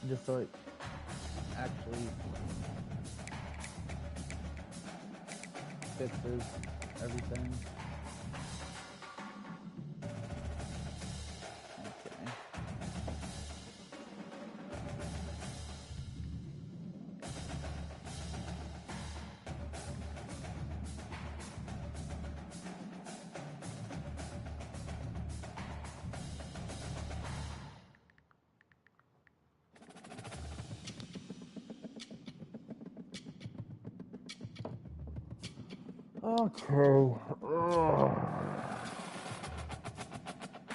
just so it actually fixes everything. Okay. Okay.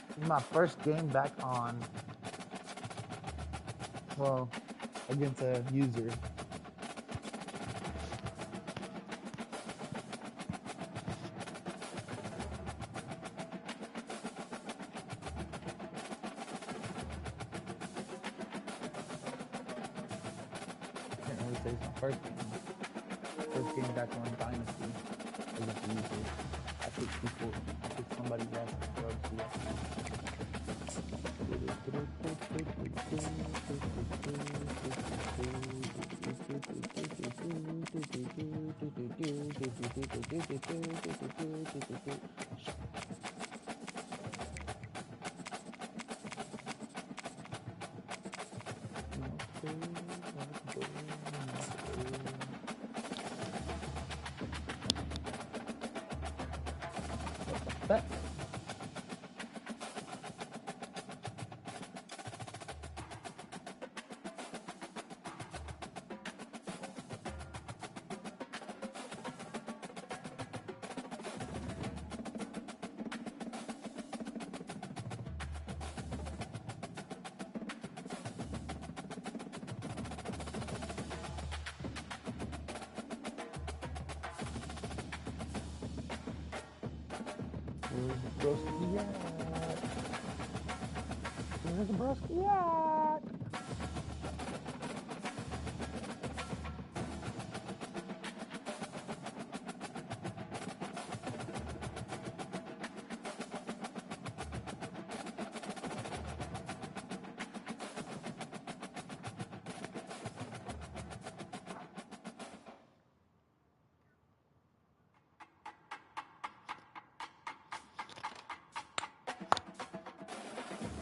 This is my first game back on. Well, against a user. Can't really say it's my first game. First game back on Dynasty against a user. I think somebody's ass But where's the broski at? Where's the broski at?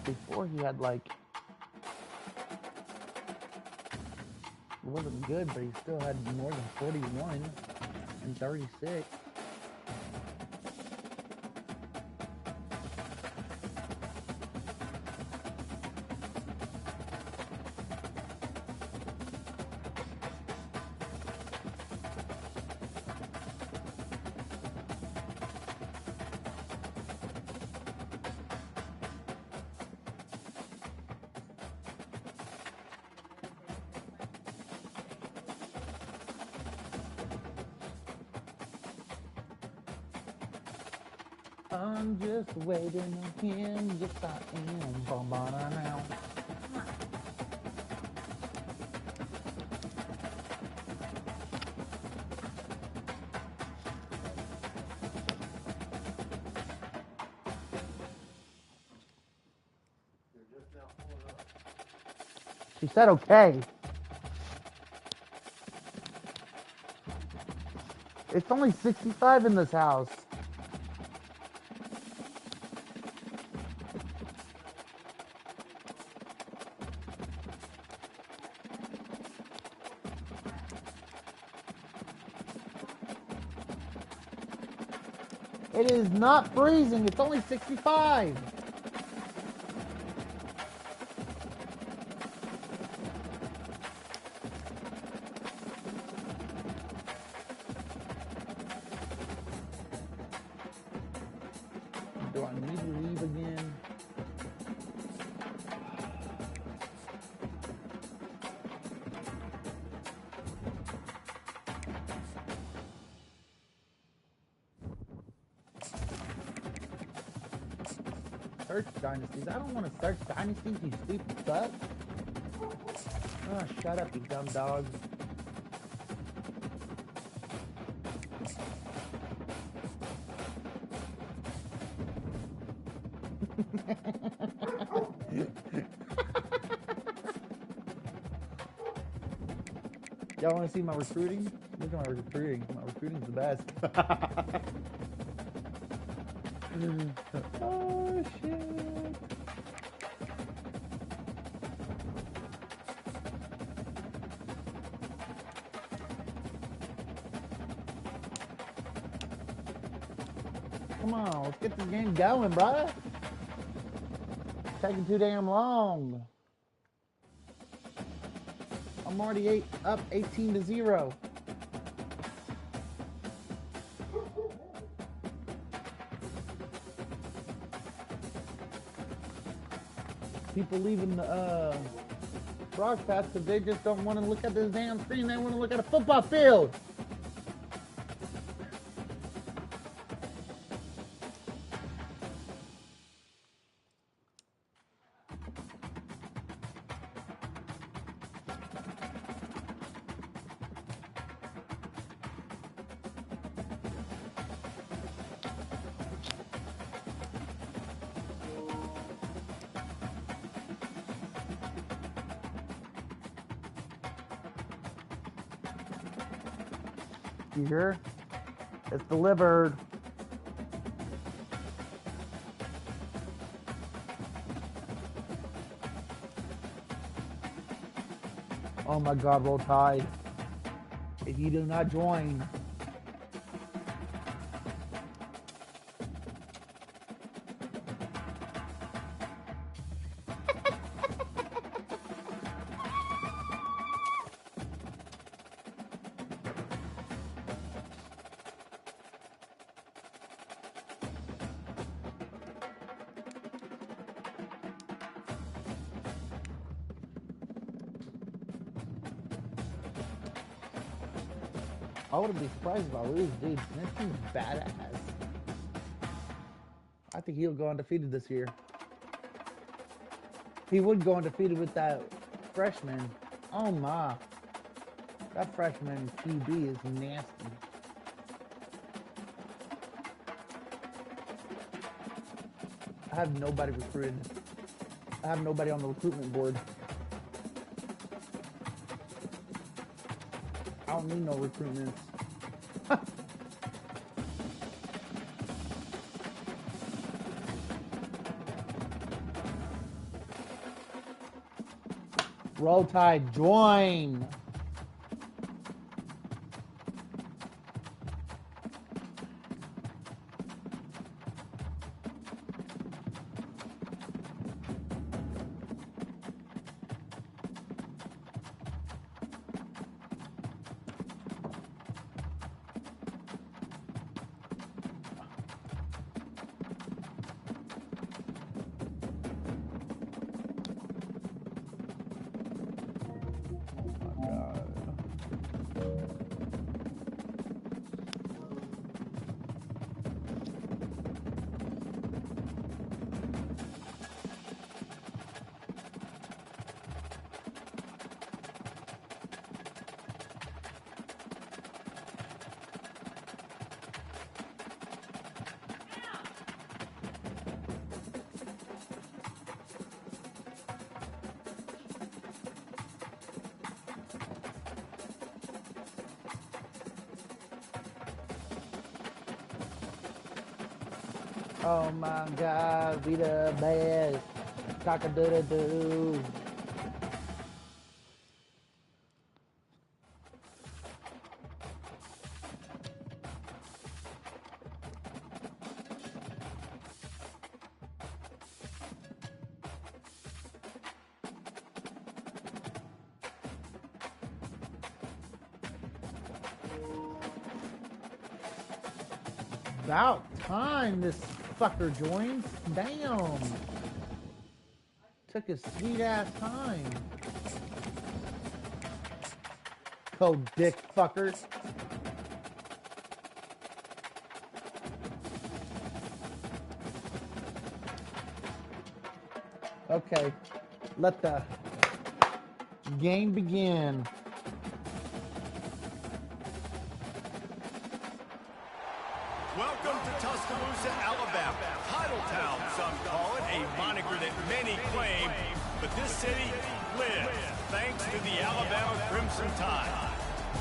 Before he had like, it wasn't good, but he still had more than 41 and 36. I'm just waiting on him, yes I am. Ba-ba-da now. She said okay. It's only 65 in this house. It is not freezing. It's only 65. Do I need to leave again? Search dynasties. I don't want to search dynasties, you stupid fuck. Oh, shut up, you dumb dog. Y'all want to see my recruiting? Look at my recruiting. My recruiting's the best. Oh, shit. Come on, let's get this game going, bruh. It's taking too damn long. I'm already up 18-0. People leaving the broadcast because they just don't want to look at this damn screen. They want to look at a football field. You hear? It's delivered. Oh my God, Roll Tide. If you do not join, I wouldn't be surprised if I lose, dude. This team's badass. I think he'll go undefeated this year. He would go undefeated with that freshman. Oh my. That freshman QB is nasty. I have nobody recruited. I have nobody on the recruitment board. I don't need no recruitments. Roll Tide, join. Oh my God, we the best. Cock-a-doodle-doo. About time this fucker joins. Damn. Took his sweet ass time. Cold dick fuckers. Okay, let the game begin. Welcome to Tuscaloosa, Alabama. Titletown, some call it, a moniker that many claim, but this city lives thanks to the Alabama Crimson Tide.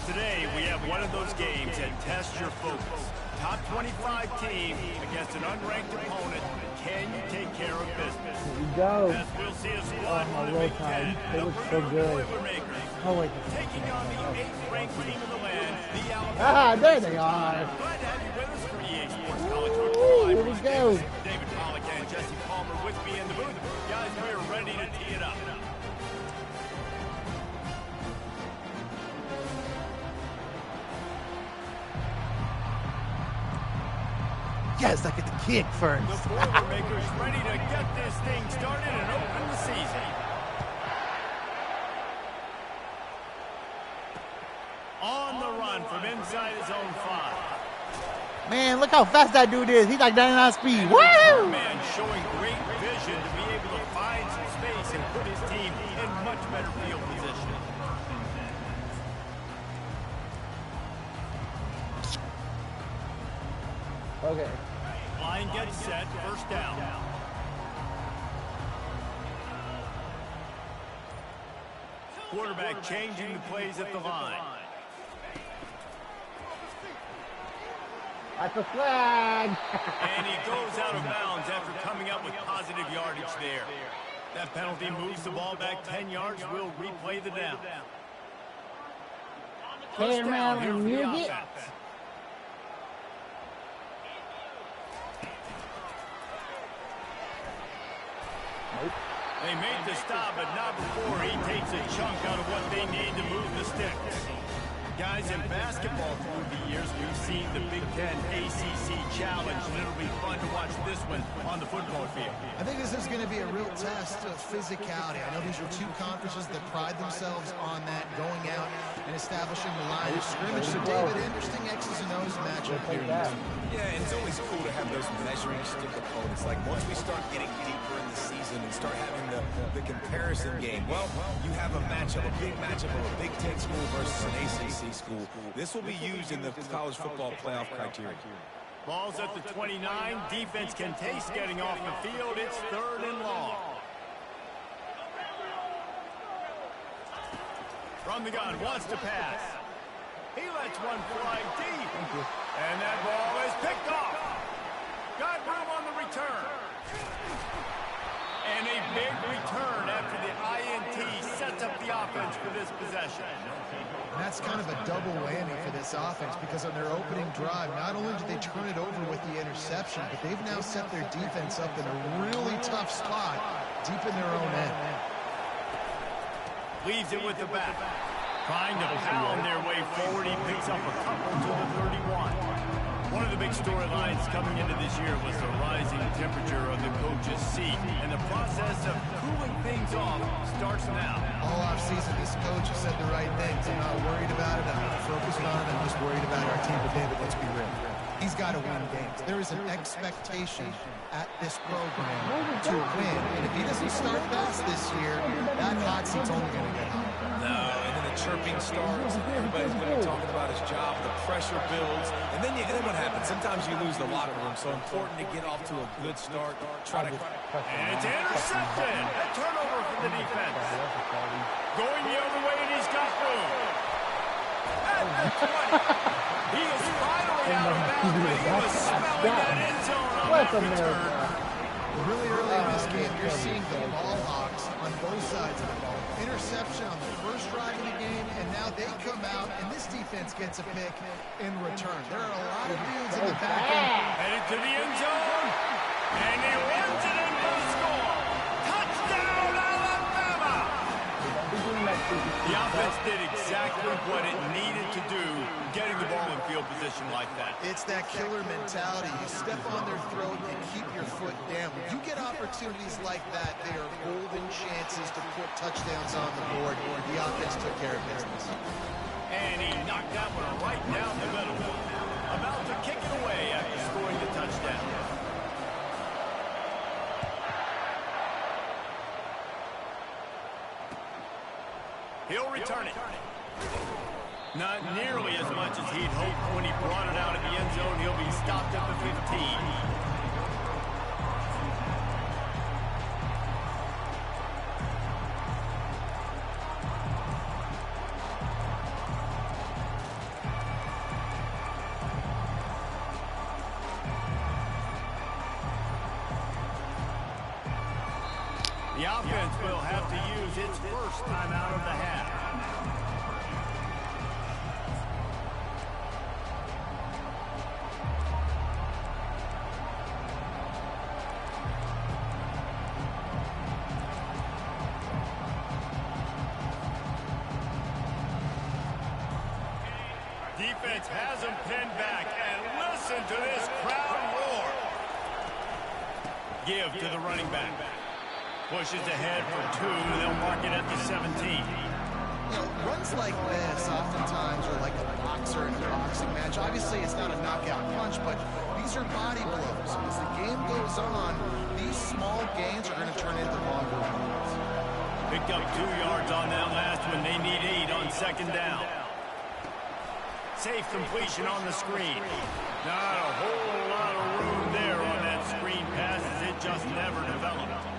Today, we have one of those games that tests your focus. Top 25 team against an unranked opponent. Can you take care of business? Here we go. As we'll see a squad Oh, from the roll Big tide. Ten. They The look so Purdue good. Boilermakers Oh, wait. taking on the 8th-ranked team in the land, the Alabama. Ah, there they are. Glad to have you with us for EA Sports College Woo, Football. here we go. David Pollack and Jesse Palmer with me in the booth. Guys, we are ready to tee it up. Yes, I get the kick first. The Boilermakers ready to get this thing started and open the season. On the run from inside his own 5. Man, look how fast that dude is. He's like 99 speed. Woo! Man showing great vision to be able to find some space and put his team in much better field position. Okay. Line gets set, first down. Quarterback changing the plays at the line. That's a flag. And he goes out of bounds after coming up with positive yardage there. That penalty moves the ball back 10 yards. We'll replay the down. First down here for the offense. They made the stop, but not before he takes a chunk out of what they need to move the sticks. Guys, in basketball through the years, we've seen the Big Ten ACC Challenge, and it'll be fun to watch this one on the football field. I think this is going to be a real test of physicality. I know these are two conferences that pride themselves on that, going out and establishing the line of scrimmage. So, David, interesting X's and O's matchup here. Yeah, and it's always cool to have those measuring stick opponents. Like, once we start getting deeper in the season and start having the comparison game, well, you have a matchup, a big matchup of a Big Ten school versus an ACC school. This will be used in the college football playoff criteria. Ball's at the 29. Defense can taste getting off the field. It's 3rd and long. From the gun, wants to pass. He lets one fly deep. And that ball is picked off. Got room on the return. And a big return after the INT sets up the offense for this possession. And that's kind of a double whammy for this offense, because on their opening drive, not only did they turn it over with the interception, but they've now set their defense up in a really tough spot deep in their own end. Leaves it with the back. Trying to pound their way forward. He picks up a couple to the 31. One of the big storylines coming into this year was the rising temperature of the coach's seat. And the process of cooling things off starts now. All offseason, this coach has said the right things. I'm not worried about it. I'm not focused on it. I'm just worried about our team. But David, let's be real. He's got to win games. There is an expectation at this program to win. And if he doesn't start fast this year, that hot seat's only going to get hot. No, and then the chirping starts. Everybody's going to be talking about his job. The pressure builds. And then what happens? Sometimes you lose the locker room. So important to get off to a good start. Try to... And it's intercepted. A turnover for the defense. Going the other way, and he's got room. At the 20. He is finally out of bounds, but he was smelling that end zone on that return. Really early in this game, you're seeing the ball hawks on both sides of the ball. Interception on the first drive of the game, and now they come out, and this defense gets a pick in return. There are a lot of dudes in the back end. Headed to the end zone, and he runs it in for the score. Touchdown, Alabama! The offense did exactly what it needed to do, getting the ball in field position like that. It's that killer mentality. You step on their throat and keep your foot down. When you get opportunities like that, they are golden chances to put touchdowns on the board. The offense took care of business. And he knocked that one right down the middle. About to kick it away after scoring the touchdown. He'll return it. Not nearly as much as he'd hoped when he brought it out of the end zone. He'll be stopped at the 15. The offense will have to use its first timeout of the half. Defense has him pinned back, and listen to this crowd roar. Give to the running back. Pushes ahead for 2. They'll mark it at the 17. You know, runs like this oftentimes are like a boxer in a boxing match. Obviously, it's not a knockout punch, but these are body blows. As the game goes on, these small gains are going to turn into longer runs. Picked up 2 yards on that last one. They need 8 on second down. Safe completion on the screen. Not a whole lot of room there on that screen pass, as it just never developed.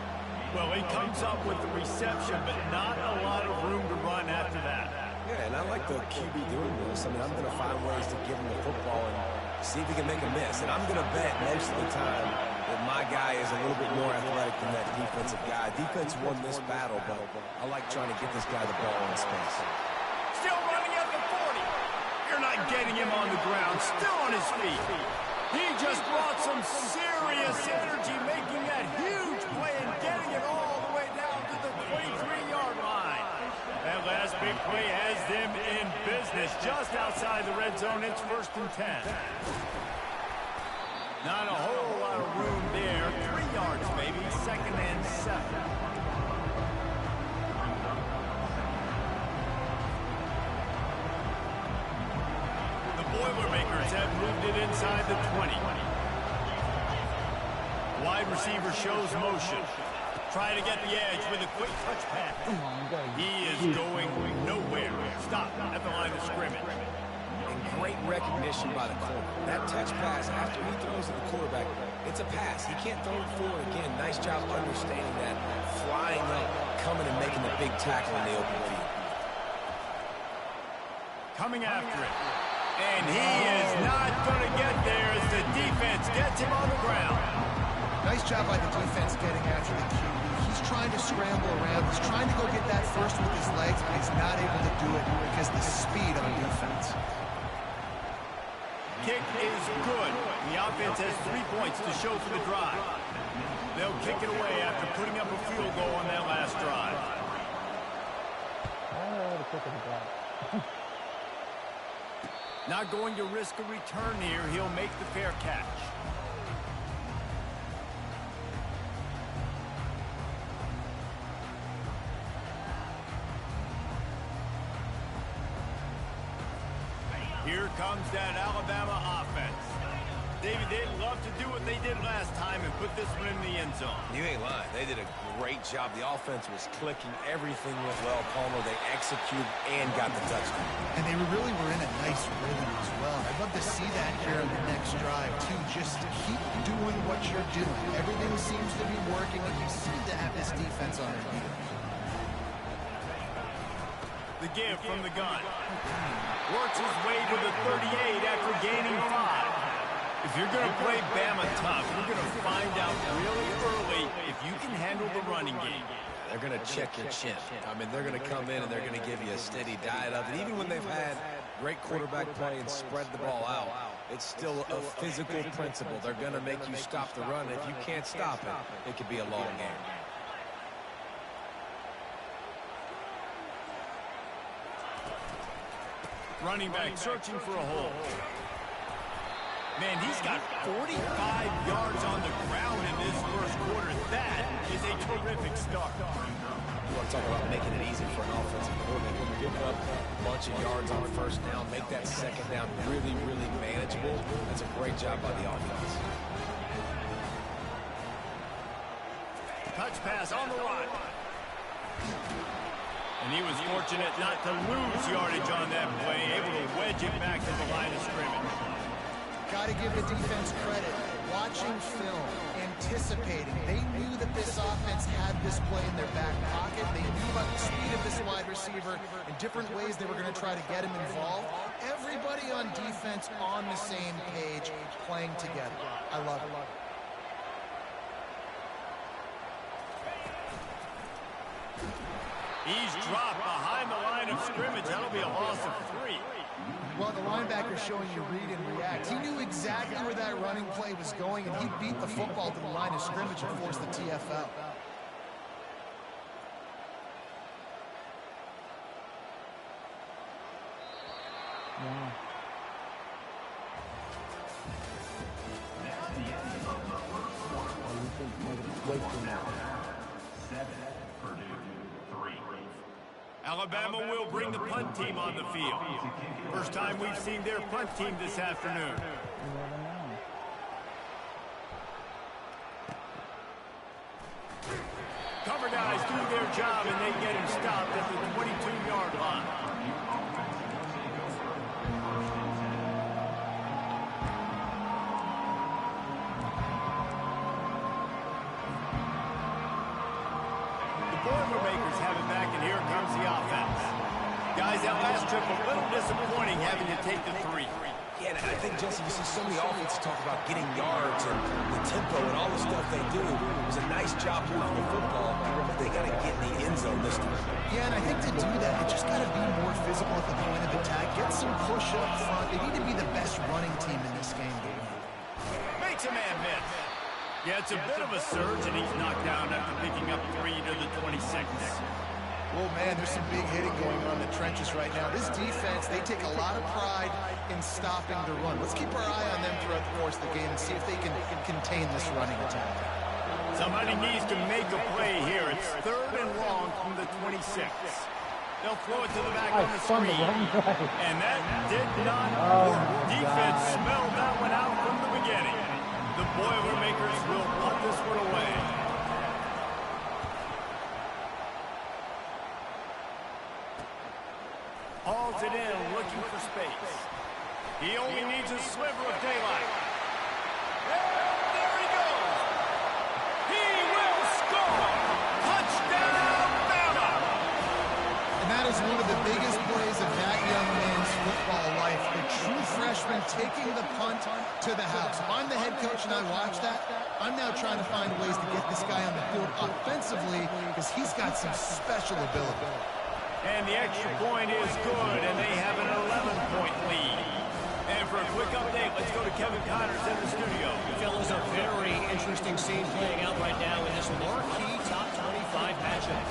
Well, he comes up with the reception, but not a lot of room to run after that. Yeah, and I like the QB doing this. I mean, I'm going to find ways to give him the football and see if he can make a miss. And I'm going to bet most of the time that my guy is a little bit more athletic than that defensive guy. Defense won this battle, but I like trying to get this guy the ball in space. Still running at the 40. You're not getting him on the ground. Still on his feet. He just brought some serious energy, making that huge play and getting it all the way down to the 23-yard line. That last big play has them in business just outside the red zone. It's 1st and 10. Not a whole lot of room there. 3 yards, maybe. 2nd and 7. Boilermakers have moved it inside the 20. Wide receiver shows motion. Try to get the edge with a quick touch pass. He is going nowhere. Stop at the line of scrimmage. And great recognition by the corner. That touch pass, after he throws to the quarterback, it's a pass. He can't throw it forward again. Nice job understanding that. Flying up, coming and making the big tackle in the open field. Coming after it. And he is not going to get there as the defense gets him on the ground. Nice job by the defense getting after the QB. He's trying to scramble around. He's trying to go get that first with his legs, but he's not able to do it because of the speed on defense. Kick is good. The offense has 3 points to show for the drive. They'll kick it away after putting up a field goal on that last drive. The kick of the drive. Not going to risk a return here. He'll make the fair catch. Here comes that Alabama offense. David, they'd love to do what they did last time and put this one in the end zone. You ain't lying. They did a great job. The offense was clicking. Everything went well. Palmer, they executed and got the touchdown. And they really were in a nice rhythm as well. I'd love to see that here on the next drive, too. Just keep doing what you're doing. Everything seems to be working, and you seem to have this defense on their heels. The give from the gun. Works his way to the 38 after gaining 5. If you're going to play Bama tough, you're going to find out really early if you can handle the running game. They're going to check your chin. I mean, they're going to come in and they're going to give you a steady diet of it. Even when they've had great quarterback play and spread the ball out, it's still a physical principle. They're going to make you stop the run. If you can't stop it, it could be a long game. Running back searching for a hole. Man, he's got 45 yards on the ground in this first quarter. That is a terrific start. You want to talk about making it easy for an offensive coordinator. When you're giving up a bunch of yards on first down, make that second down really, really manageable. That's a great job by the offense. Touch pass on the run. And he was fortunate not to lose yardage on that play, able to wedge it back to the line of scrimmage. Got to give the defense credit. Watching film, anticipating. They knew that this offense had this play in their back pocket. They knew about the speed of this wide receiver and different ways they were going to try to get him involved. Everybody on defense on the same page, playing together. I love it. He's dropped behind the line of scrimmage. That'll be a loss of 3. Well, the linebacker's showing you read and react. He knew exactly where that running play was going, and he beat the football to the line of scrimmage and forced the TFL. Yeah. Alabama will bring the punt team on the field. First time we've seen their punt team this afternoon. Cover guys do their job, and they get him stopped at the 22-yard line. Boilermakers have it back, and here comes the offense. Guys, that last trip a little disappointing having to take the 3. Yeah, and I think, Jesse, you see so many offenses talk about getting yards and the tempo and all the stuff they do. It was a nice job moving the football, but they got to get in the end zone this time. Yeah, and I think to do that, they just got to be more physical at the point of attack, get some push up front. They need to be the best running team in this game to win. Makes a man miss. Yeah, it's a bit of a surge, and he's knocked down after picking up 3 to the 26. Oh, man, there's some big hitting going on in the trenches right now. This defense, they take a lot of pride in stopping the run. Let's keep our eye on them throughout the course of the game and see if they can contain this running attack. Somebody needs to make a play here. It's 3rd and long from the 26. They'll throw it to the back on the screen. And that did not work. Defense smelled that one out from the beginning. The Boilermakers will punt this one away. Hauls it in, looking for space. He only needs a sliver of daylight. And there he goes. He will score. Touchdown, Bama. And that is one of the biggest plays of that young man's football life. The true freshman taking the punt to the house. If I'm the head coach and I watch that, I'm now trying to find ways to get this guy on the field offensively because he's got some special ability. And the extra point is good, and they have an 11-point lead. And for a quick update, let's go to Kevin Connors in the studio. Fellas, a very interesting scene playing out right now in this marquee top 25 matchup.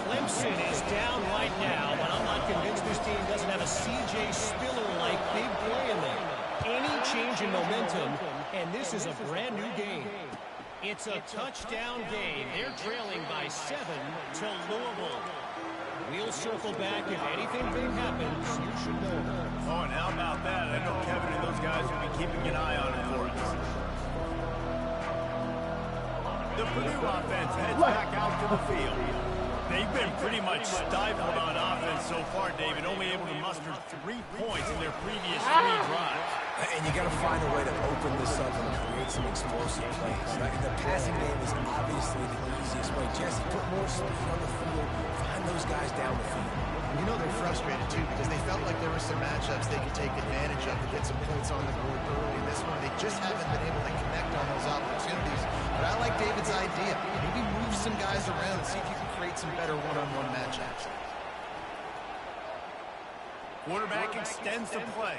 Clemson is down right now, but I'm not convinced this team doesn't have a C.J. Spiller-like big play in there. Any change in momentum, and this is a brand new game. It's a touchdown game. They're trailing by 7 to Louisville. We'll circle back. If anything big happens, you should know. Oh, and how about that? I know Kevin and those guys will be keeping an eye on it for us. The Purdue offense heads back out to the field. They've been pretty much stifled on offense so far, David, only able to muster 3 points in their previous 3 drives. And you got to find a way to open this up and create some explosive plays. Right? The passing game is obviously the easiest way. Jesse, put more speed on the field. Find those guys down the field. You know they're frustrated, too, because they felt like there were some matchups they could take advantage of to get some points on the board early. In this one, they just haven't been able to connect on those opportunities. But I like David's idea. Maybe move some guys around and see if you can create some better one-on-one matchups. Quarterback extends the play.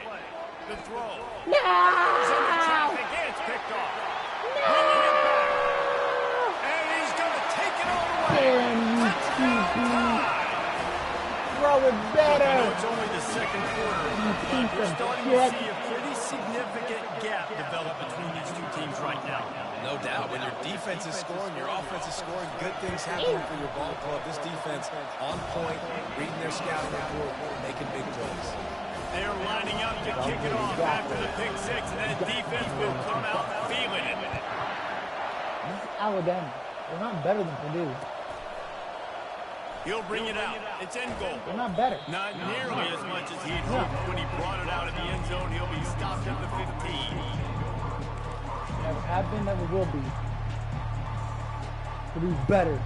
The throw. No! Under traffic. It's picked off. No! And he's going to take it all the way. Touchdown. Throw it better. I know it's only the second quarter, but we're starting to see a pretty significant gap develop between these two teams right now. No doubt. When your defense is scoring, your offense is scoring, good things happening for your ball club. This defense on point, reading their scouting report, making big plays. They're lining up to kick it off after the pick 6, and then defense will come out feeling it. This is Alabama. They're not better than Purdue. He'll bring it out. It's end goal. They're not better. Not nearly as much as he had hoped when he brought it out of the end zone. He'll be stopped at the 15. Never have been, never will be. Purdue's better.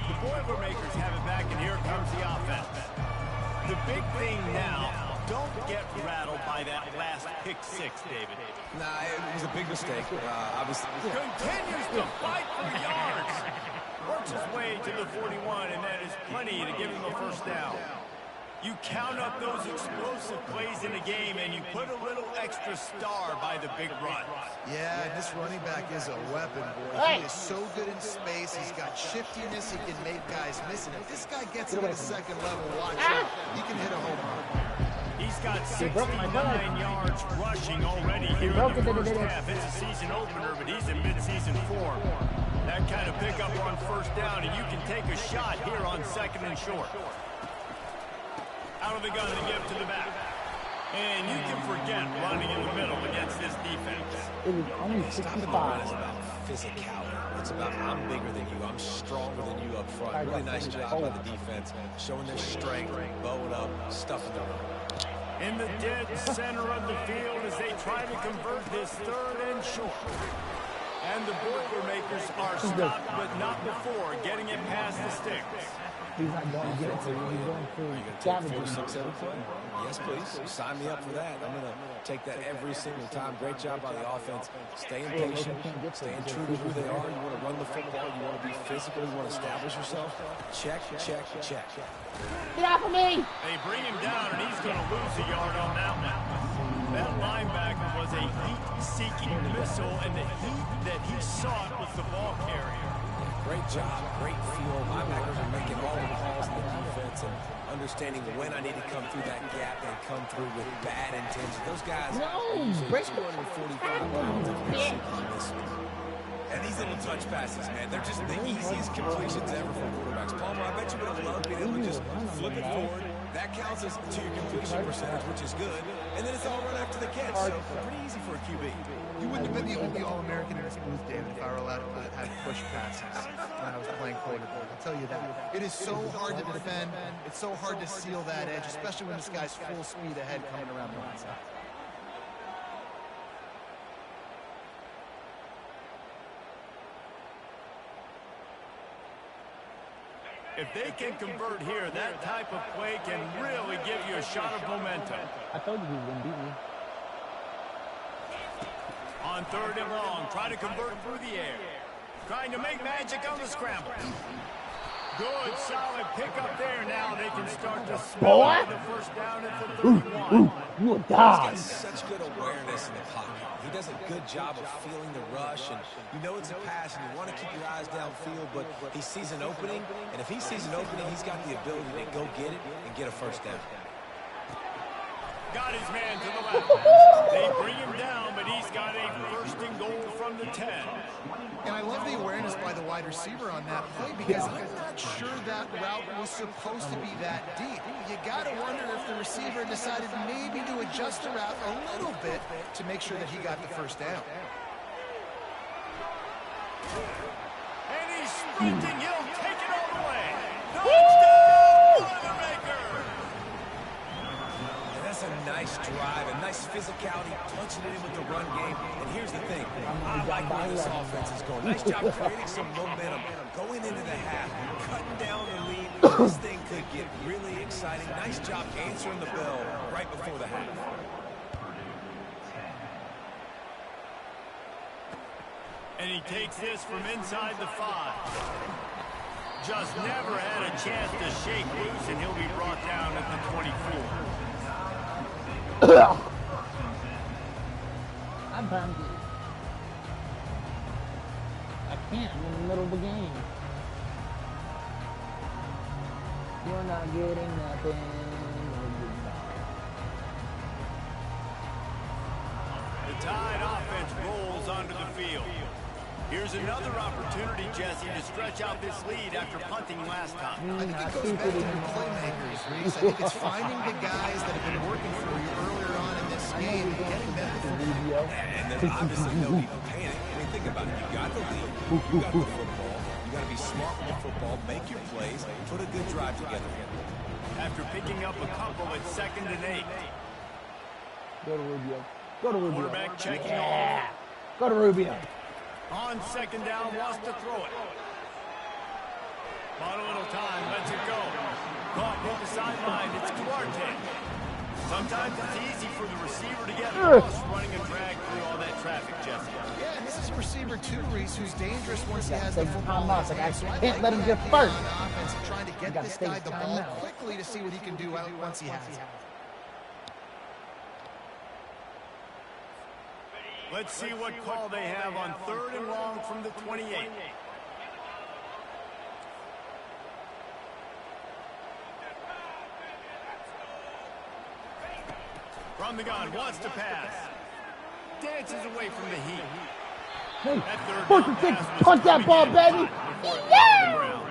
The Boilermakers have it back, and here comes the offense. The big thing now, don't get rattled by that last pick 6, David. Nah, it was a big mistake. Obviously. Continues to fight for yards. works his way to the 41, and that is plenty to give him a first down. You count up those explosive plays in the game, and you put a little extra star by the big runs. Yeah, this running back is a weapon, boy. He is so good in space. He's got shiftiness. He can make guys miss. And if this guy gets him at the second level, watch out. He can hit a home run. He's got 69 yards rushing already here in the first half. It's a season opener, but he's in midseason form. That kind of pickup on first down, and you can take a shot here on second and short. Out of the gun to give to the back. And you can forget running in the middle against this defense. It was only Stopping the 65. run is about physicality. It's about I'm bigger than you. I'm stronger than you up front. Really nice job by the defense, showing their strength, bowing up, stuffing the run. In the dead center of the field as they try to convert this third and short. And the Boilermakers are stopped, but not before getting it past the sticks. He's not going to get it to you. He's going Are you to going to damage take 4, 6 him. every play? Yes, please. Sign me up for that. I'm going to take that every single time. Great job by the offense. Staying patient, staying true to who they are. You want to run the football. You want to be physical. You want to establish yourself. Check, check, check. Get off of me! They bring him down, and he's going to lose a yard on that one. That linebacker was a heat-seeking missile, and the heat that he sought was the ball carrier. Great job, great feel. Linebackers are making all the calls in the defense and understanding when I need to come through that gap and come through with bad intention. Those guys are usually 245 pounds of miss. And these little touch passes, man, they're just the easiest completions ever for quarterbacks. Palmer, I bet you would have loved being able to just flip it forward. That counts as to your completion percentage, which is good. And then it's all run after the catch, so pretty easy for a QB. You wouldn't have been the only All-American in this booth, David, if I were allowed to have push passes when I was playing quarterback. I'll tell you that. It is so hard to defend. It's so hard to seal that edge, especially when this guy's full speed ahead coming around the onside. If they can convert here, that type of play can really give you a shot of momentum. I told you he was going to beat me. On third and long, try to convert through the air. Trying to make magic on the scramble. Good, solid pickup there. Now they can start to spell out the first down at the 31. You a He's dog. got such good awareness in the pocket. He does a good job of feeling the rush, and you know it's a pass, and you want to keep your eyes downfield, but he sees an opening, and if he sees an opening, he's got the ability to go get it and get a first down. Got his man to the left. They bring him down, but he's got a first and goal from the 10. And I love the awareness by the wide receiver on that play because I'm not sure that route was supposed to be that deep. You got to wonder if the receiver decided maybe to adjust the route a little bit to make sure that he got the first down. And he's sprinting. He'll take it all the way. Touchdown, Boilermaker! And that's a nice drive, a nice physicality, punching it in with the run game. And here's the thing, I like where this offense is going. Nice job creating some momentum, going into the half, cutting down the lead. This thing could get really exciting. Nice job answering the bell right before the half. And he takes this from inside the 5. Just never had a chance to shake loose, and he'll be brought down at the 24. I'm pumped. I can't. I'm in the middle of the game. You're not getting nothing. The Tide offense rolls onto the field. Here's another opportunity, Jesse, to stretch out this lead after punting last time. I think it goes back to your playmakers, Reese. I think it's finding the guys that have been working for you earlier on in this game and getting them to And there's obviously no need to panic. I mean, think about it. You got the lead. You got the football. You got to be smart with the football, make your plays, put a good drive together. After picking up a couple at 2nd and 8. Go to Rubio. Go to Rubio. Quarterback checking Yeah. Go to Rubio. On 2nd down, wants to throw it. Bought a little time, lets it go. Caught near the sideline, it's Duarte. Sometimes it's easy for the receiver to get lost running a drag through all that traffic, Jesse. Yeah, and this is a receiver too, Reese, who's dangerous once he has the football. Like, I can't let him get first. Trying to get this guy the ball quickly to see what he can do once he has it. Let's see what call they have on 3rd and long from the 28. From the gun, wants to pass. Dances away from the heat. Hey, 4th and 6, punt that ball, baby. Yeah!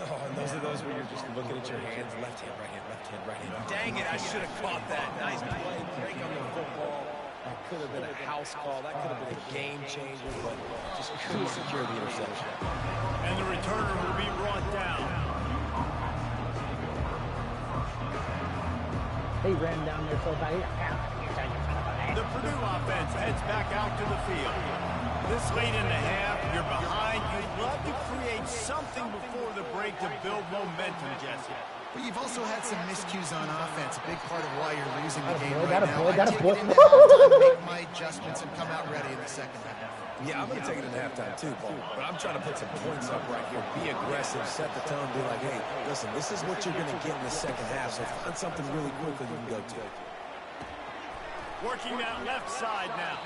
Oh, and those are those where you're just looking at your hands, left hand, right hand, left hand, right hand. Dang it, I should have caught that. Nice play, break on the football. That could have been a house call. That could have been a game changer, but just couldn't secure the interception. And the returner will be brought down. They ran down there so bad. The Purdue offense heads back out to the field. This late in the half, you're behind. You'd love to create something before the break to build momentum, Jesse. But you've also had some miscues on offense, a big part of why you're losing the game Got right a now. boy, got a I take boy. it into halftime, make my adjustments, and come out ready in the second half. Yeah, I'm going to take it into halftime too, Paul. But I'm trying to put some points up right here. Be aggressive, set the tone, be like, hey, listen, this is what you're going to get in the second half, so find something really quickly you can go to. Working that left side now.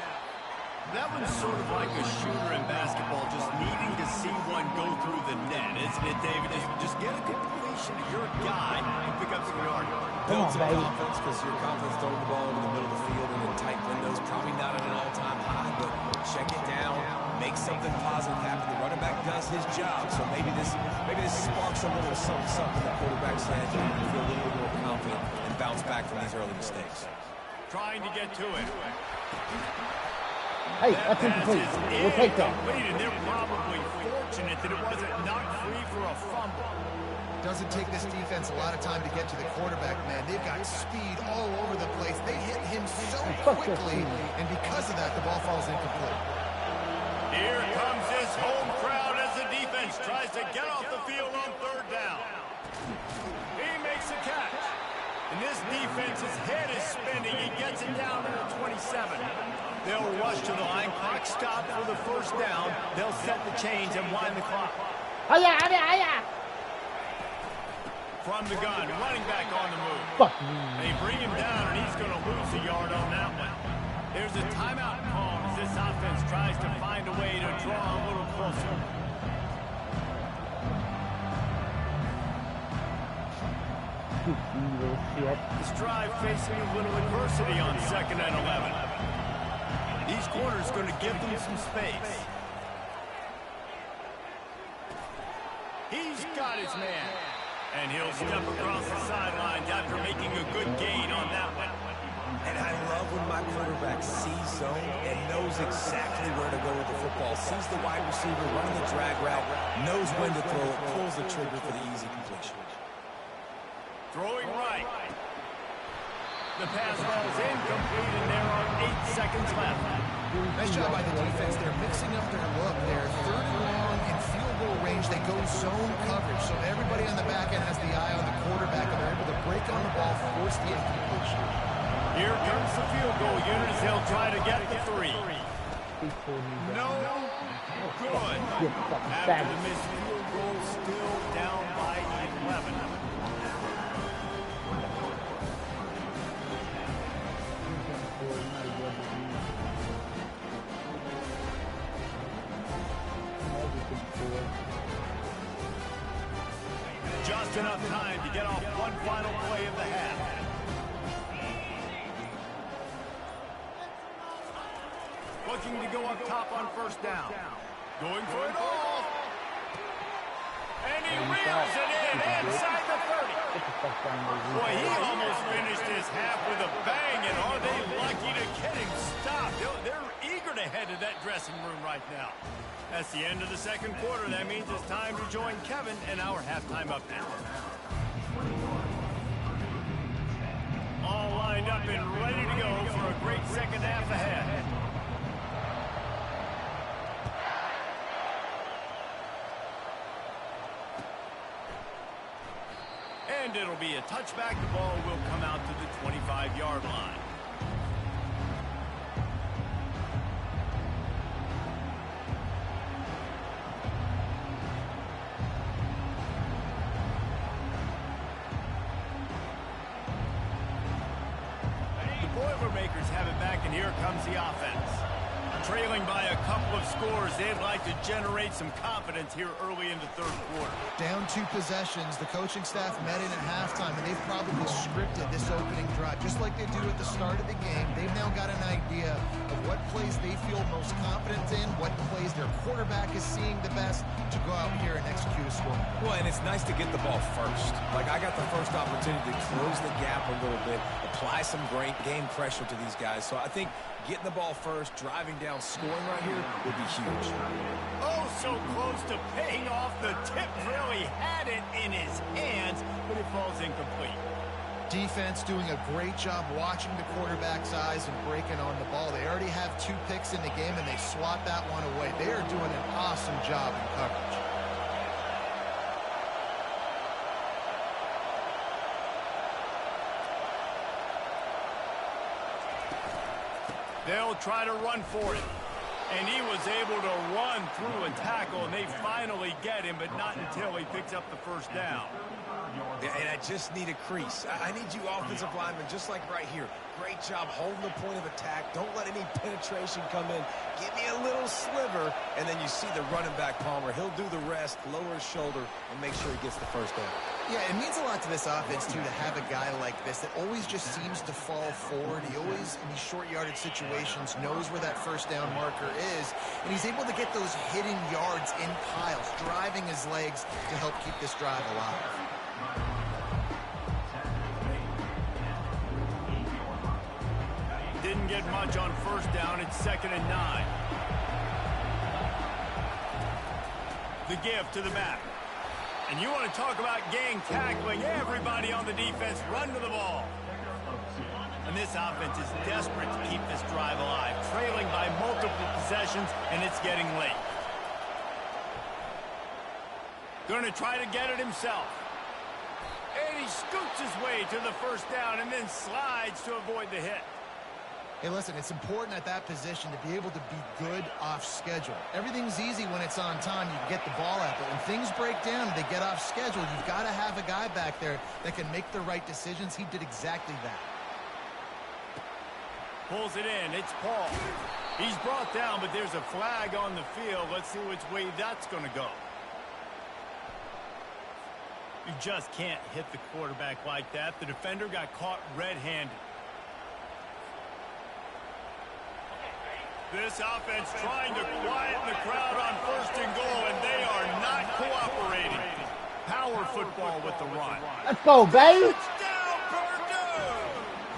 That one's sort of like a shooter in basketball, just needing to see one go through the net, isn't it, David? Just get a completion to your guy and pick up some yard. Build some confidence, because your confidence throwing the ball over the middle of the field and in tight windows, probably not at an all-time high, but check it down, make something positive happen. The running back does his job, so maybe this sparks a little something the quarterback's head, and you feel a little bit more confident and bounce back from these early mistakes. Trying to get to it. Hey, that's incomplete. We'll take that. And they're probably fortunate that it wasn't knocked free for a fumble. Doesn't take this defense a lot of time to get to the quarterback, man. They've got speed all over the place. They hit him so quickly, and because of that, the ball falls incomplete. Here comes this home crowd as the defense tries to get off the field on 3rd down. He makes a catch. And this defense's head is spinning. He gets it down to the 27. They'll rush to the line. Clock stop for the 1st down. They'll set the chains and wind the clock. From the gun, running back on the move. They bring him down, and he's going to lose a yard on that one. There's a timeout call as this offense tries to find a way to draw a little closer. This drive facing a little adversity on 2nd and 11. These corners going to give them some space. He's got his man. And he'll step across the sidelines after making a good gain on that one. And I love when my quarterback sees zone and knows exactly where to go with the football. Sees the wide receiver running the drag route, knows when to throw it, pulls the trigger for the easy completion. Throwing right. The pass ball's incomplete, and there are 8 seconds left. Nice job by the defense. They're mixing up their look. They're 3rd and long in field goal range. They go zone coverage, so everybody on the back end has the eye on the quarterback, and they're able to break on the ball, force the incompletion. Here comes the field goal unit as they'll try to get the 3. No good. After the missed field goal, still down by 11. Just enough time to get off one final play of the half. Looking to go up top on 1st down. Going for it all. And he reels it in inside the 30. Boy, he almost finished his half with a bang, and are they lucky to get him stopped? They're eager to head to that dressing room right now. That's the end of the 2nd quarter. That means it's time to join Kevin and our halftime up now. All lined up and ready to go for a great second half ahead. And it'll be a touchback. The ball will come out to the 25. 25-yard line. The Boilermakers have it back, and here comes the offense. Trailing by a couple of scores, they'd like to generate some confidence here early in the third quarter. Down 2 possessions, the coaching staff met in at halftime, and they've probably scripted this opening drive. Just like they do at the start of the game, they've now got an idea of what plays they feel most confident in, what plays their quarterback is seeing the best to go out here and execute a score. Well, and it's nice to get the ball first. Like, I got the first opportunity to close the gap a little bit, apply some great game pressure to these guys. So I think getting the ball first, driving down, scoring right here would be huge. Oh, so close to paying off. The tip really had it in his hands, but it falls incomplete. Defense doing a great job watching the quarterback's eyes and breaking on the ball. They already have 2 picks in the game, and they swat that one away. They are doing an awesome job in coverage. They'll try to run for it. And he was able to run through and tackle, and they finally get him, but not until he picks up the first down. Yeah, and I just need a crease. I need you offensive linemen, just like right here. Great job holding the point of attack. Don't let any penetration come in. Give me a little sliver, and then you see the running back, Palmer. He'll do the rest, lower his shoulder, and make sure he gets the first down. Yeah, it means a lot to this offense, too, to have a guy like this that always just seems to fall forward. He always, in these short-yarded situations, knows where that first down marker is, and he's able to get those hidden yards in piles, driving his legs to help keep this drive alive. Didn't get much on first down. It's 2nd and 9. The give to the back. And you want to talk about gang tackling. Everybody on the defense run to the ball. And this offense is desperate to keep this drive alive, trailing by multiple possessions, and it's getting late. Going to try to get it himself. And he scoots his way to the first down and then slides to avoid the hit. Hey, listen, it's important at that position to be able to be good off schedule. Everything's easy when it's on time. You can get the ball out, but when things break down and they get off schedule, you've got to have a guy back there that can make the right decisions. He did exactly that. Pulls it in. It's Paul. He's brought down, but there's a flag on the field. Let's see which way that's going to go. You just can't hit the quarterback like that. The defender got caught red-handed. This offense trying to quieten the crowd on 1st and goal, and they are not cooperating. Power football with the run. Let's go, baby. Touchdown, Purdue!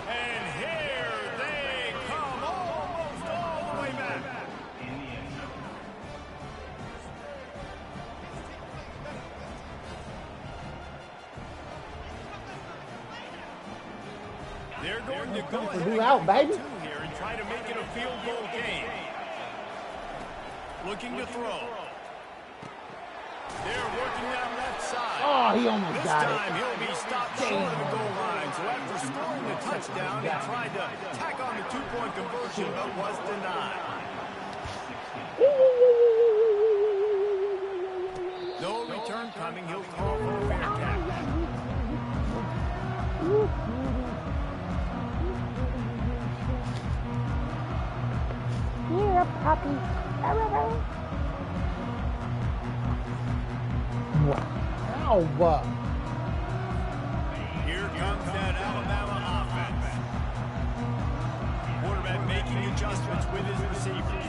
And here they come, almost all the way back. They're going to go ahead Purdue out, baby. here and try to make it a field goal game. Looking to throw. They're working down left side. Oh, he almost This got time it. he'll be stopped short of the goal line. So after scoring the touchdown, he tried to tack on the 2-point conversion, but was denied. No return coming. He'll call for a fair catch. Here, puppy. Wow. Here comes that Alabama offense. Quarterback making adjustments with his receivers.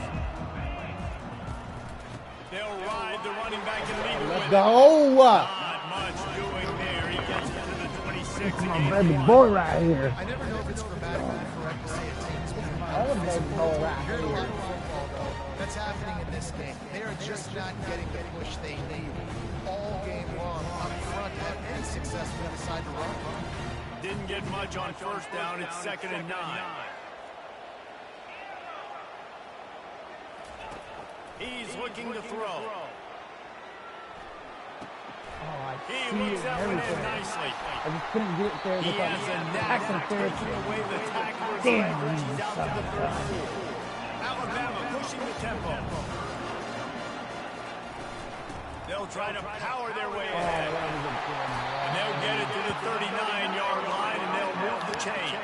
They'll ride the running back and leave it Let's with go. not much doing there. He gets it to the 26. My baby boy right here. I never know if it's grammatically correct to say a team's behind. Oh, baby boy You right hear it a lot here. in football, though. That's happening in this game. They are just not getting the push they need all game long up front to have any success when they decide to run. Didn't get much on first down. It's 2nd and 9. He's looking to throw. I He see looks it that and one in everything. nicely. I just couldn't get it there He without has a knack tackling of fair. taking away the tackler's Damn, leverage. you He's out son to the of a 34. gun. Alabama pushing the tempo. They'll try to power their way ahead. And they'll get it to the 39-yard line, and they'll move the chains.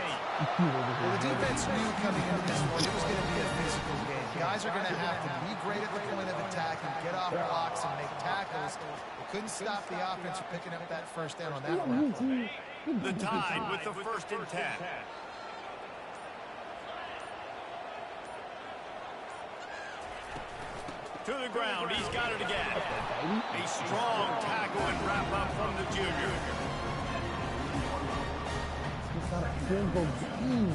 Well, the defense knew coming into this one it was going to be a physical game. Guys are going to have to be great at the point of attack and get off blocks and make tackles. They couldn't stop the offense from picking up that first down on that one. The Tide with the 1st and 10. To the ground, he's got it again. A strong tackle and wrap up from the junior. It's not a single game.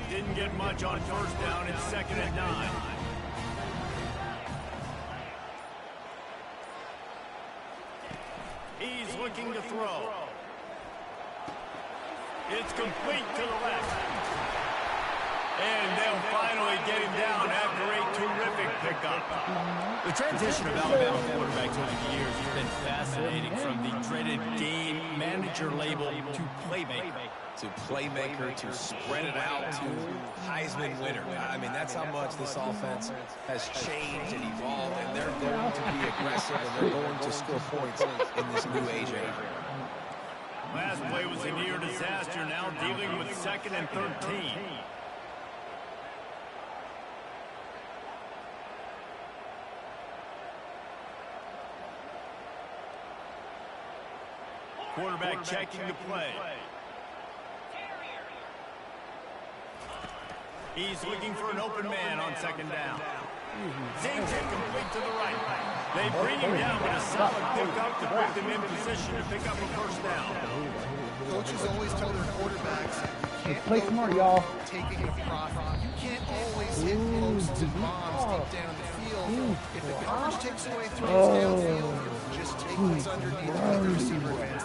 Didn't get much on 1st down. It's 2nd and 9. He's looking to throw. It's complete to the left. And they'll finally get him down after a terrific pickup. The transition of Alabama quarterbacks over the years has been fascinating, from the dreaded game manager label to playmaker. To playmaker, to spread it out, to Heisman winner. I mean, that's how much this offense has changed and evolved, and they're going to be aggressive, and they're going to score points in this new age era. Last play was a near disaster, now dealing with 2nd and 13. Quarterback checking the play. He's looking for an open man on 2nd down. Zings it complete to the right. They bring him down with a solid pickup to put them in position to pick up a 1st down. Coaches always tell their quarterbacks, you can't Play go smart, for y'all. taking a profit. You can't always hit posts and bombs deep down the field. If the coverage takes away throws downfield, just take what's underneath and the receiver advance.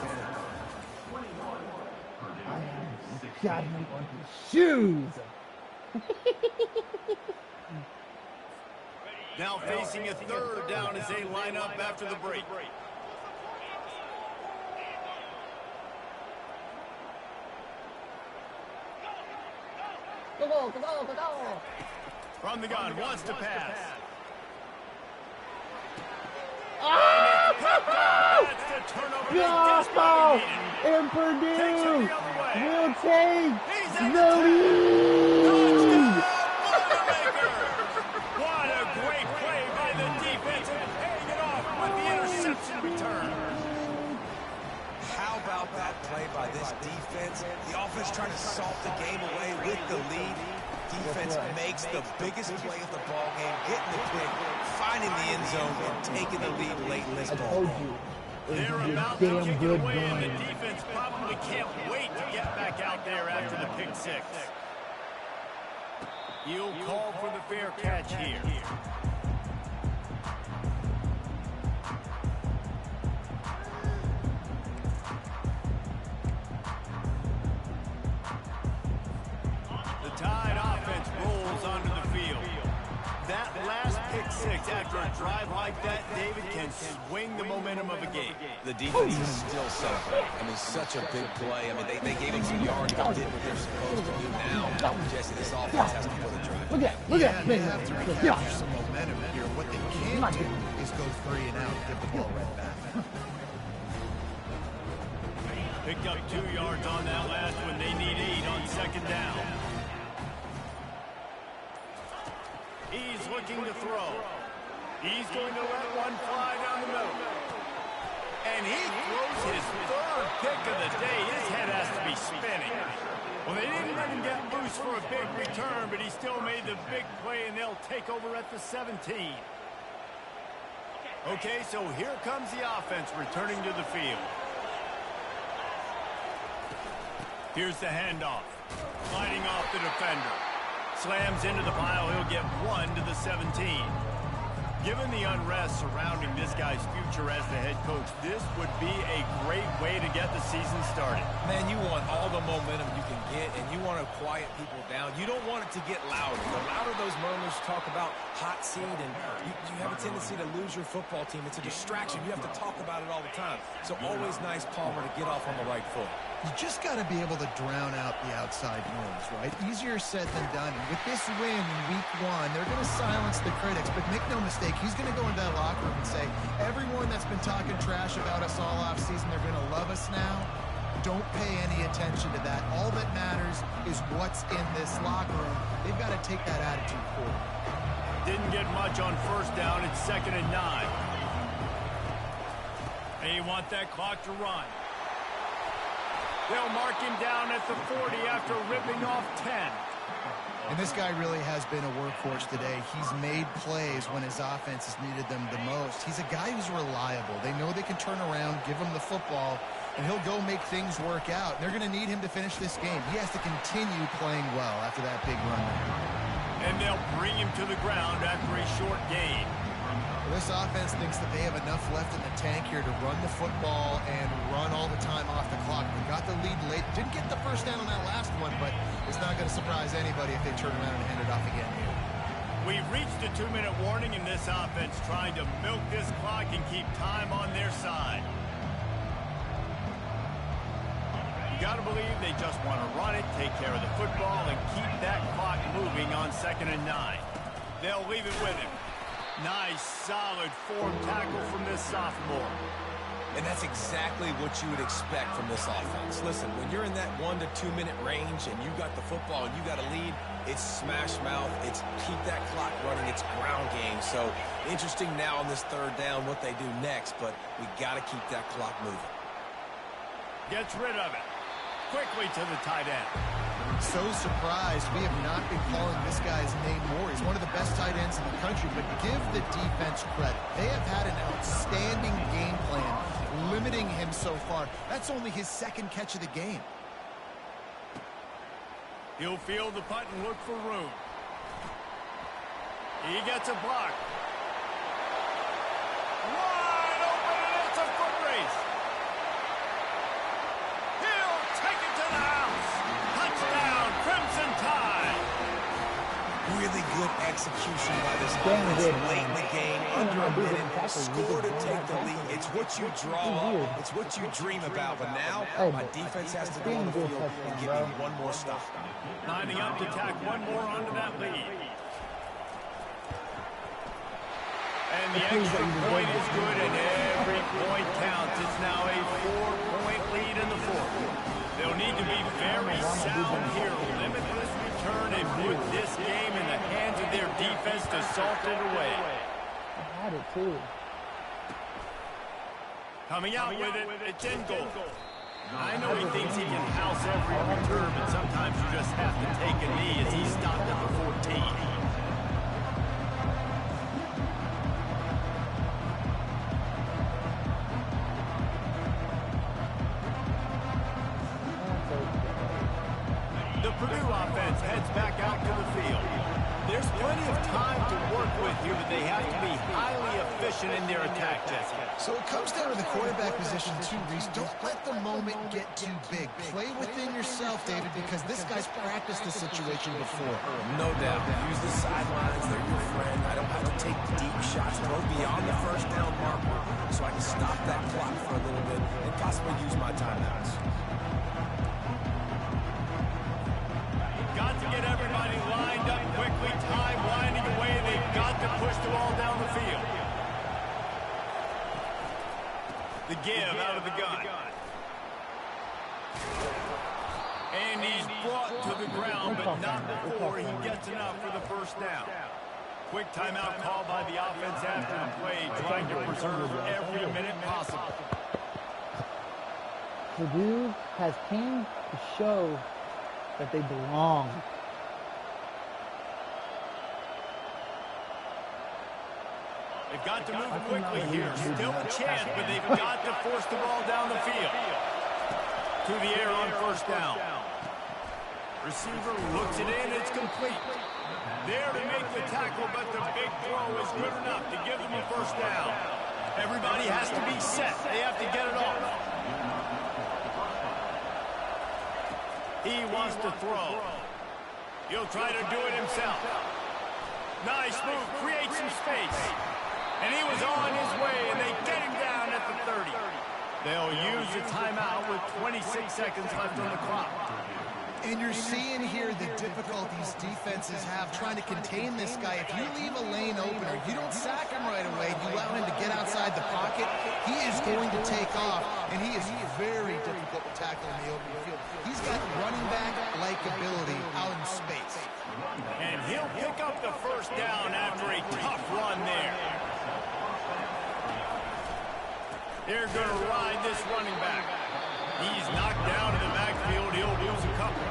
Got him on his shoes. Now facing a 3rd down as they line up after the break. Go. From the gun, wants to pass. That's the turnover they desperately needed. And Purdue will take He's at the lead. Boilermaker! What a great play by the defense, and paying it off with the interception return. How about that play by this defense? The offense trying to salt the game away with the lead. Defense makes the biggest play of the ball game, getting the pick, finding the end zone, and taking the lead late in this I ball told game. you. They're It was about a to damn kick it good away, and the game. defense probably can't wait to get back out there after the pick 6. You'll call for the fair catch here. The Tide offense rolls onto the field. That last pick 6 after a drive like that, David, can swing the momentum of a game. The defense is still celebrating. I mean, such a big play. I mean, they gave him some yards, but did what they're supposed to do now. Jesse, this offense has to put a drive. Look at that. They have to recapture some momentum here. What they can't do is go 3 and out and get the ball right back. Picked up 2 yards on that last one. They need 8 on 2nd down. He's looking to throw. He's going to let one fly down the middle. And he throws his 3rd pick of the day. His head has to be spinning. Well, they didn't let him get loose for a big return, but he still made the big play, and they'll take over at the 17. Okay, so here comes the offense returning to the field. Here's the handoff. Sliding off the defender. Slams into the pile. He'll get 1 to the 17. Given the unrest surrounding this guy's future as the head coach, this would be a great way to get the season started. Man, you want all the momentum you can get, and you want to quiet people down. You don't want it to get louder. The louder those murmurs talk about hot seat, and you have a tendency to lose your football team. It's a distraction. You have to talk about it all the time. So always nice, Palmer, to get off on the right foot. You just got to be able to drown out the outside noise, right? Easier said than done. And with this win in week 1, they're going to silence the critics. But make no mistake, he's going to go into that locker room and say, everyone that's been talking trash about us all offseason, they're going to love us now. Don't pay any attention to that. All that matters is what's in this locker room. They've got to take that attitude forward. Didn't get much on first down. It's 2nd and 9. They want that clock to run. They'll mark him down at the 40 after ripping off 10. And this guy really has been a workhorse today. He's made plays when his offense has needed them the most. He's a guy who's reliable. They know they can turn around, give him the football, and he'll go make things work out. They're going to need him to finish this game. He has to continue playing well after that big run. And they'll bring him to the ground after a short gain. This offense thinks that they have enough left in the tank here to run the football and run all the time off the clock. They got the lead late. Didn't get the first down on that last one, but it's not going to surprise anybody if they turn around and hand it off again here. We've reached a 2-minute warning in this offense, trying to milk this clock and keep time on their side. You got to believe they just want to run it, take care of the football, and keep that clock moving on 2nd and 9. They'll leave it with him. Nice, solid form tackle from this sophomore. And that's exactly what you would expect from this offense. Listen, when you're in that 1 to 2 minute range and you got the football and you got a lead, it's smash mouth, it's keep that clock running, it's ground game. So interesting now on this 3rd down what they do next, but we got to keep that clock moving. Gets rid of it. Quickly to the tight end. So surprised we have not been calling this guy's name more. He's one of the best tight ends in the country, but give the defense credit. They have had an outstanding game plan, limiting him so far. That's only his 2nd catch of the game. He'll field the punt and look for room. He gets a block. Wide open, and it's a foot race. He'll take it to the house. Touchdown, Crimson Tide. Really good execution by this offense late in the game, under a minute, score to take the lead. It's what you draw up, it's what you dream about, but now my defense has to go on the field and give me one more stop. Lining up to tack one more onto that lead. And the extra point is good, and every point counts. It's now a 4-point lead in the 4th. They'll need to be very sound here, limit this return, and put this game in the hands of their defense to salt it away. I had it too. Coming out with it, it's in goal. I know he thinks he can house every return, but sometimes you just have to take a knee as he stopped at the 14. The Purdue offense heads back out to the field. There's plenty of time to work with here, but they have to be highly efficient in their attack, Jesse. So it comes down to the quarterback position too, Reese. Don't let the moment get too big. Play within yourself, David, because this guy's practiced this situation before. No doubt. Use the sidelines. They're your friend. I don't have to take deep shots. Throw beyond the 1st down marker so I can stop that clock for a little bit and possibly use my timeouts. Got to get everybody lined up quickly. Time winding away. They've got to push the ball down the field. The give out of the gun. And he's brought to the ground, but not before he gets enough for the 1st down. Quick timeout called by the offense after the play, trying to preserve every minute possible. Purdue has came to show that they belong. They've got to move quickly here. Still a chance, but they've got to force the ball down the field. To the air on 1st down. Receiver looks it in, it's complete. There to make the tackle, but the big throw is good enough to give them a first down. Everybody has to be set. They have to get it off. He wants to throw. He'll try to do it himself. Nice move, create some space. And he was on his way, and they get him down at the 30. They'll use a timeout with 26 seconds left on the clock. And you're seeing here the difficulties defenses have trying to contain this guy. If you leave a lane open or you don't sack him right away, you allow him to get outside the pocket, he is going to take off, and he is very difficult to tackle in the open field. He's got running back-like ability out in space. And he'll pick up the first down after a tough run there. They're going to ride this running back. He's knocked down in the backfield. He'll lose a couple.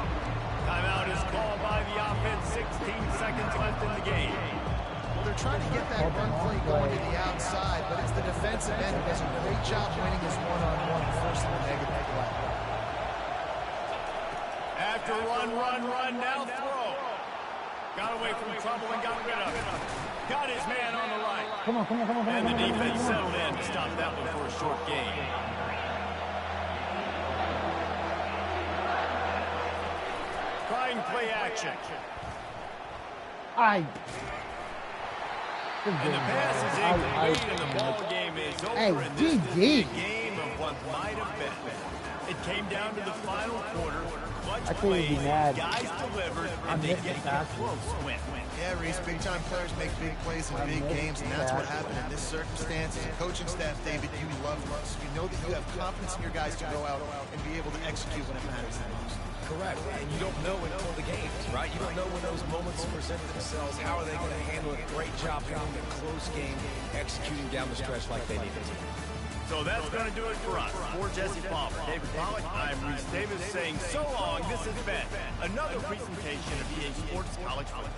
Timeout is called by the offense. 16 seconds left in the game. Well, they're trying to get that run play going to the outside, but it's the defensive end who does a great job winning his one-on-one and forcing the negative play. After run, now throw. Got away from trouble and got rid of it. Got his man on the right. Come on. And the defense settled in to stop that one for a short gain. Trying play action. I. And the pass is incomplete, and the ball game is over. Hey, and this is GG. the game of what might have been. It came down to the final quarter. Much I couldn't be played, mad. guys delivered, and they get the close win. Yeah, Reese, big-time players make big plays in big games, and that's what happened in this circumstance. As a coaching staff, David, you love this. You know that you have confidence in your guys to go out and be able to execute when it matters the most. Correct, and you don't know until the game, right? You don't know when those moments present themselves. How are they going to handle it? Great job handling a close game, executing down the stretch like they needed to. So that's going to do it for us. For Jesse Palmer, David Pollack, I'm Reese Davis saying so long. This has been another presentation of EA Sports College Football.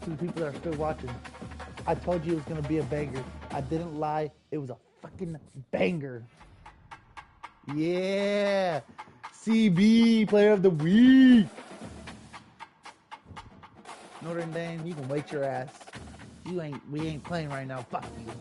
To the people that are still watching, I told you it was gonna be a banger. I didn't lie. It was a fucking banger. Yeah, CB Player of the Week. Notre Dame, you can wait your ass. We ain't playing right now. Fuck you.